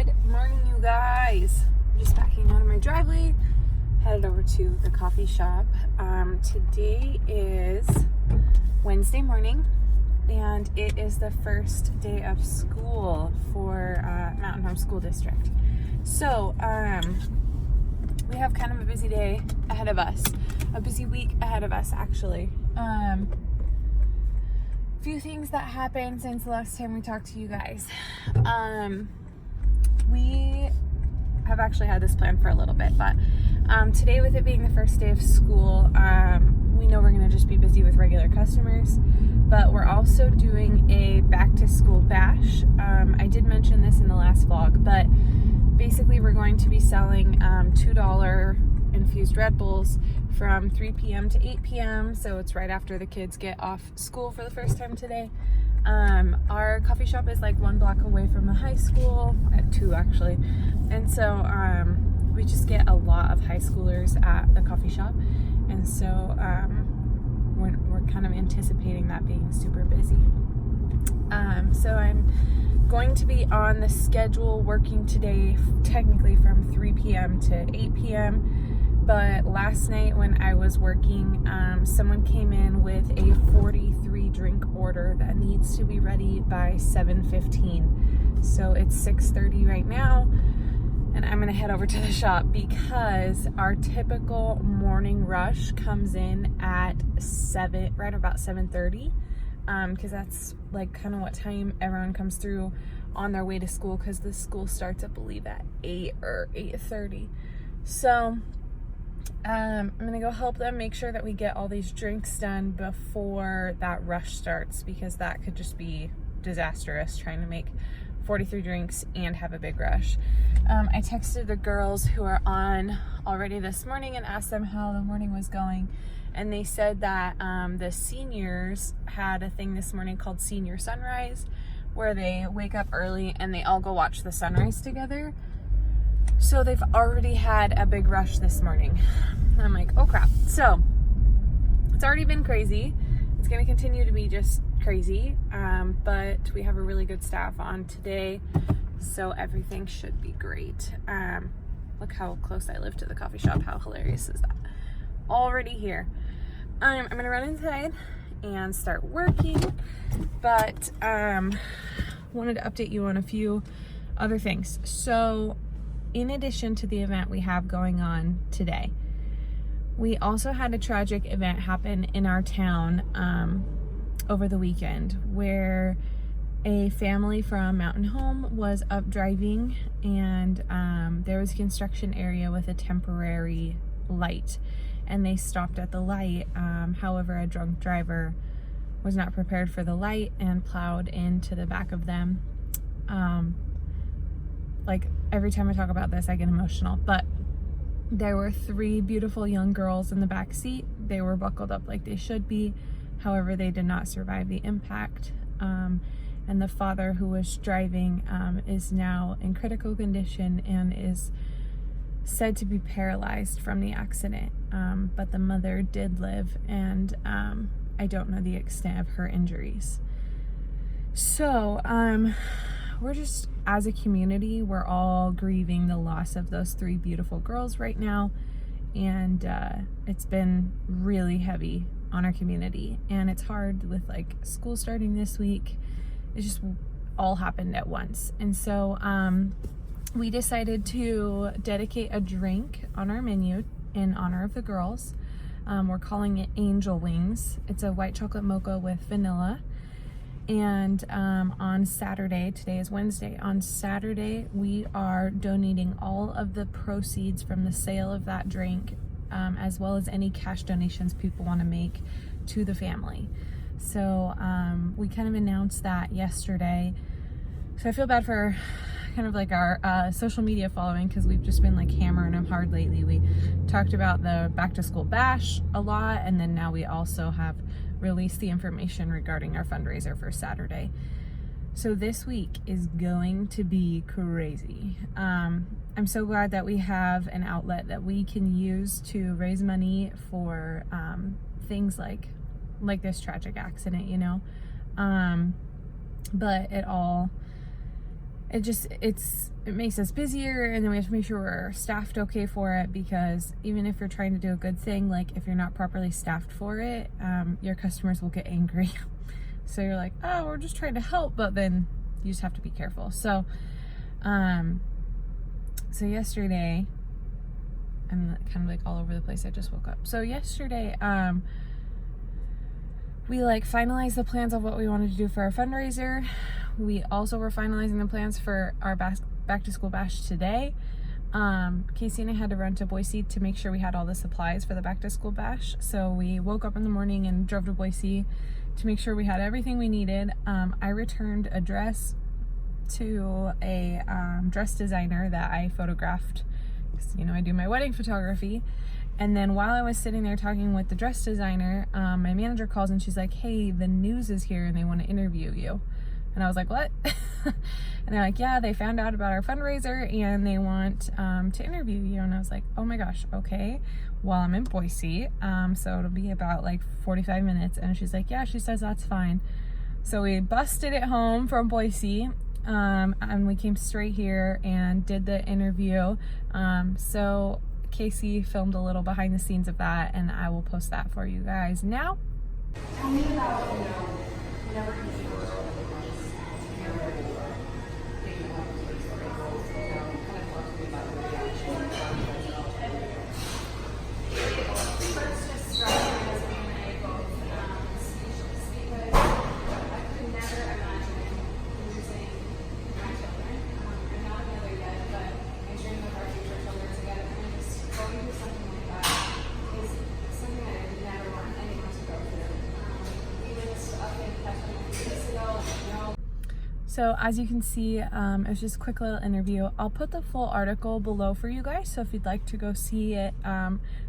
Good morning, you guys. I'm just backing out of my driveway, headed over to the coffee shop. Today is Wednesday morning, and it is the first day of school for Mountain Home School District. So, we have kind of a busy day ahead of us, a busy week ahead of us, actually. Few things that happened since the last time we talked to you guys. We have actually had this plan for a little bit, but today, with it being the first day of school, we know we're going to just be busy with regular customers, but we're also doing a back to school bash. I did mention this in the last vlog, but basically we're going to be selling $2 infused Red Bulls from 3 p.m. to 8 p.m. So it's right after the kids get off school for the first time today. Our coffee shop is like 1 block away from the high school, at 2 actually. And so we just get a lot of high schoolers at the coffee shop. And so we're kind of anticipating that being super busy. So I'm going to be on the schedule working today technically from 3 p.m. to 8 p.m. But last night when I was working, someone came in with a 43 drink order that needs to be ready by 7:15. So it's 6:30 right now, and I'm gonna head over to the shop because our typical morning rush comes in at right about 7:30. Because that's like kind of what time everyone comes through on their way to school, because the school starts, I believe, at 8 or 8:30. So I'm gonna go help them make sure that we get all these drinks done before that rush starts, because that could just be disastrous trying to make 43 drinks and have a big rush. I texted the girls who are on already this morning and asked them how the morning was going, and they said that the seniors had a thing this morning called Senior Sunrise, where they wake up early and they all go watch the sunrise together. So they've already had a big rush this morning. I'm like, oh crap. So it's already been crazy. It's going to continue to be just crazy. But we have a really good staff on today, so everything should be great. Look how close I live to the coffee shop. How hilarious is that? Already here. I'm going to run inside and start working, but wanted to update you on a few other things. So in addition to the event we have going on today, we also had a tragic event happen in our town over the weekend, where a family from Mountain Home was up driving, and there was a construction area with a temporary light, and they stopped at the light. However, a drunk driver was not prepared for the light and plowed into the back of them. Like, every time I talk about this, I get emotional, but there were 3 beautiful young girls in the back seat. They were buckled up like they should be. However, they did not survive the impact. And the father who was driving is now in critical condition and is said to be paralyzed from the accident. But the mother did live, and I don't know the extent of her injuries. So, we're just, as a community, we're all grieving the loss of those 3 beautiful girls right now, and it's been really heavy on our community, and it's hard with like school starting this week. It just all happened at once. And so we decided to dedicate a drink on our menu in honor of the girls. We're calling it Angel Wings. It's a white chocolate mocha with vanilla. And on Saturday, today is Wednesday, on Saturday we are donating all of the proceeds from the sale of that drink, as well as any cash donations people want to make to the family. So we kind of announced that yesterday. So I feel bad for kind of like our social media following, because we've just been like hammering them hard lately. We talked about the back to school bash a lot, and then now we also have released the information regarding our fundraiser for Saturday. So this week is going to be crazy. I'm so glad that we have an outlet that we can use to raise money for things like this tragic accident, you know. But it all it makes us busier, and then we have to make sure we're staffed okay for it, because even if you're trying to do a good thing, like if you're not properly staffed for it, your customers will get angry. So you're like, oh, we're just trying to help, but then you just have to be careful. So yesterday, I'm kind of like all over the place. I just woke up. So yesterday, we like finalized the plans of what we wanted to do for our fundraiser. We also were finalizing the plans for our back to school bash today. Casey and I had to run to Boise to make sure we had all the supplies for the back to school bash. So we woke up in the morning and drove to Boise to make sure we had everything we needed. I returned a dress to a dress designer that I photographed, because, I do my wedding photography. And then while I was sitting there talking with the dress designer, my manager calls and she's like, hey, the news is here and they want to interview you. And I was like, what? And they're like, yeah, they found out about our fundraiser and they want to interview you. And I was like, oh my gosh, okay. Well, I'm in Boise, so it'll be about like 45 minutes. And she's like, yeah, she says that's fine. So we busted it home from Boise, and we came straight here and did the interview. So Casey filmed a little behind the scenes of that, and I will post that for you guys now. Tell me about, whenever you So as you can see, it was just a quick little interview. I'll put the full article below for you guys, so if you'd like to go see it.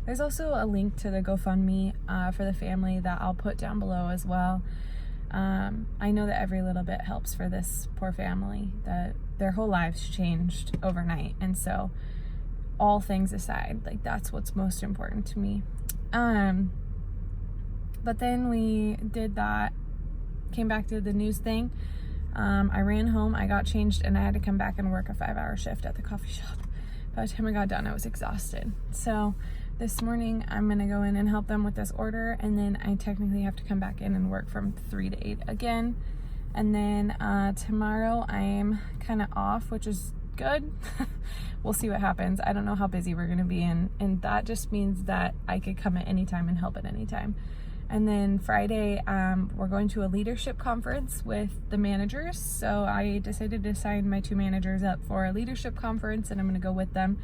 There's also a link to the GoFundMe for the family that I'll put down below as well. I know that every little bit helps for this poor family, that their whole lives changed overnight. And so all things aside, like that's what's most important to me. But then we did that, came back to the news thing. I ran home, I got changed, and I had to come back and work a 5-hour shift at the coffee shop. By the time I got done, I was exhausted. So this morning, I'm gonna go in and help them with this order, and then I technically have to come back in and work from 3 to 8 again. And then tomorrow, I'm kind of off, which is good. We'll see what happens. I don't know how busy we're gonna be, and that just means that I could come at any time and help at any time. And then Friday, we're going to a leadership conference with the managers. So I decided to sign my 2 managers up for a leadership conference, and I'm going to go with them.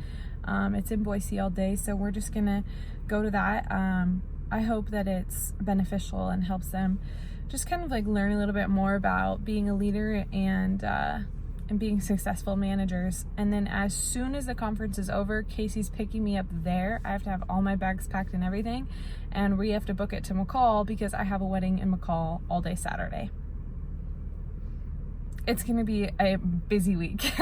It's in Boise all day, so we're just going to go to that. I hope that it's beneficial and helps them just kind of like learn a little bit more about being a leader and being successful managers. And then as soon as the conference is over, Casey's picking me up there. I have to have all my bags packed and everything, and we have to book it to McCall because I have a wedding in McCall all day Saturday. It's gonna be a busy week.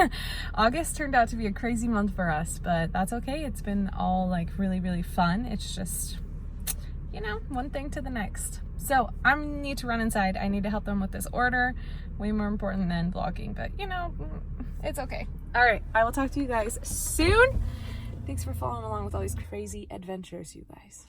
August turned out to be a crazy month for us, but that's okay. It's been all like really, really fun. It's just, one thing to the next. So I need to run inside. I need to help them with this order. Way more important than vlogging, but it's okay. All right, I will talk to you guys soon. Thanks for following along with all these crazy adventures, you guys.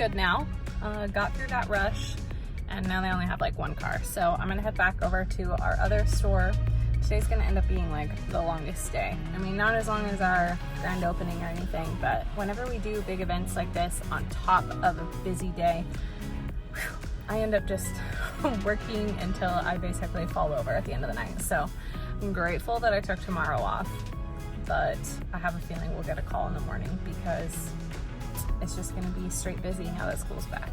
good now. Got through that rush, and now they only have like one car. So I'm gonna head back over to our other store. Today's gonna end up being like the longest day. I mean, not as long as our grand opening or anything, but whenever we do big events like this on top of a busy day, I end up just working until I basically fall over at the end of the night. So I'm grateful that I took tomorrow off, but I have a feeling we'll get a call in the morning because it's just gonna be straight busy now that school's back.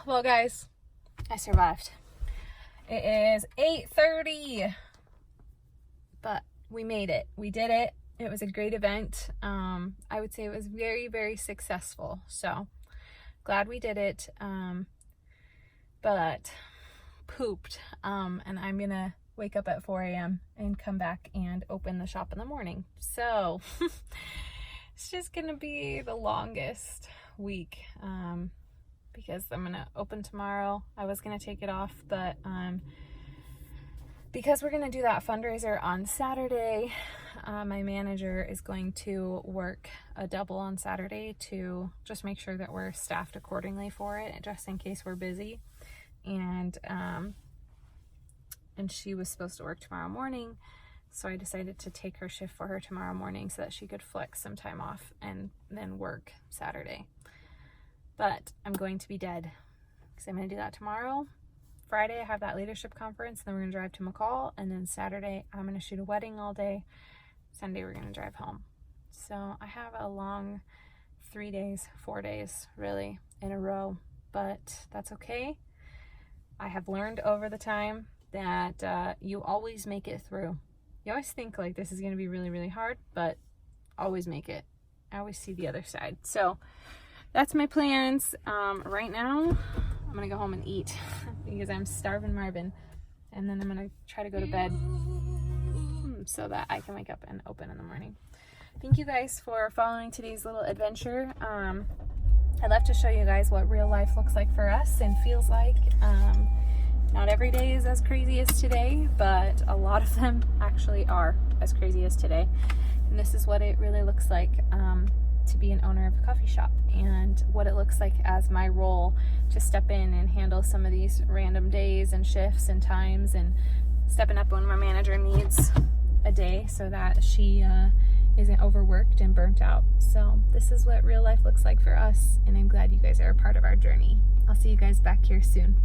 Well, guys, I survived. It is 8:30, but we made it. We did it. It was a great event. I would say it was very, very successful. So glad we did it. But pooped. And I'm gonna wake up at 4 a.m. and come back and open the shop in the morning. So it's just gonna be the longest week. Because I'm gonna open tomorrow. I was gonna take it off, but because we're gonna do that fundraiser on Saturday, my manager is going to work a double on Saturday to just make sure that we're staffed accordingly for it, just in case we're busy. And she was supposed to work tomorrow morning, so I decided to take her shift for her tomorrow morning so that she could flex some time off and then work Saturday. But I'm going to be dead because I'm going to do that tomorrow. Friday, I have that leadership conference. Then we're going to drive to McCall. And then Saturday, I'm going to shoot a wedding all day. Sunday, we're going to drive home. So I have a long 4 days, really, in a row. But that's okay. I have learned over the time that you always make it through. You always think like this is going to be really, really hard, but always make it. I always see the other side. So that's my plans. Right now, I'm gonna go home and eat because I'm starving Marvin, and then I'm gonna try to go to bed so that I can wake up and open in the morning. Thank you guys for following today's little adventure. I'd love to show you guys what real life looks like for us and feels like. Not every day is as crazy as today, but a lot of them actually are as crazy as today. And this is what it really looks like to be an owner of a coffee shop, and what it looks like as my role to step in and handle some of these random days and shifts and times, and stepping up when my manager needs a day so that she isn't overworked and burnt out. So this is what real life looks like for us, and I'm glad you guys are a part of our journey. I'll see you guys back here soon.